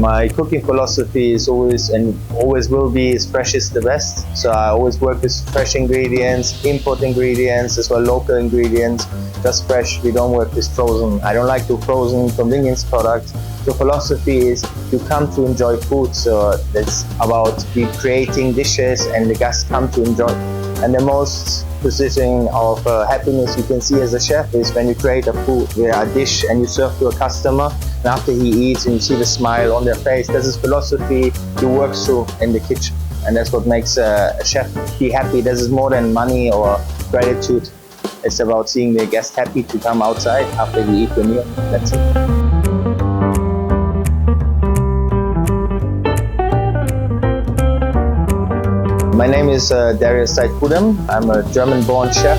My cooking philosophy is always and always will be is fresh is the best. So I always work with fresh ingredients, import ingredients as well, local ingredients, just fresh. We don't work with frozen. I don't like to frozen convenience products. The philosophy is you come to enjoy food, so it's about creating dishes and the guests come to enjoy. And the most position of happiness you can see as a chef is when you create a dish and you serve to a customer, and after he eats and you see the smile on their face. This is philosophy you work through in the kitchen, and that's what makes a chef be happy. This is more than money or gratitude. It's about seeing the guest happy to come outside after he eat the meal. That's it. My name is Darius Seitfudem. I'm a German-born chef.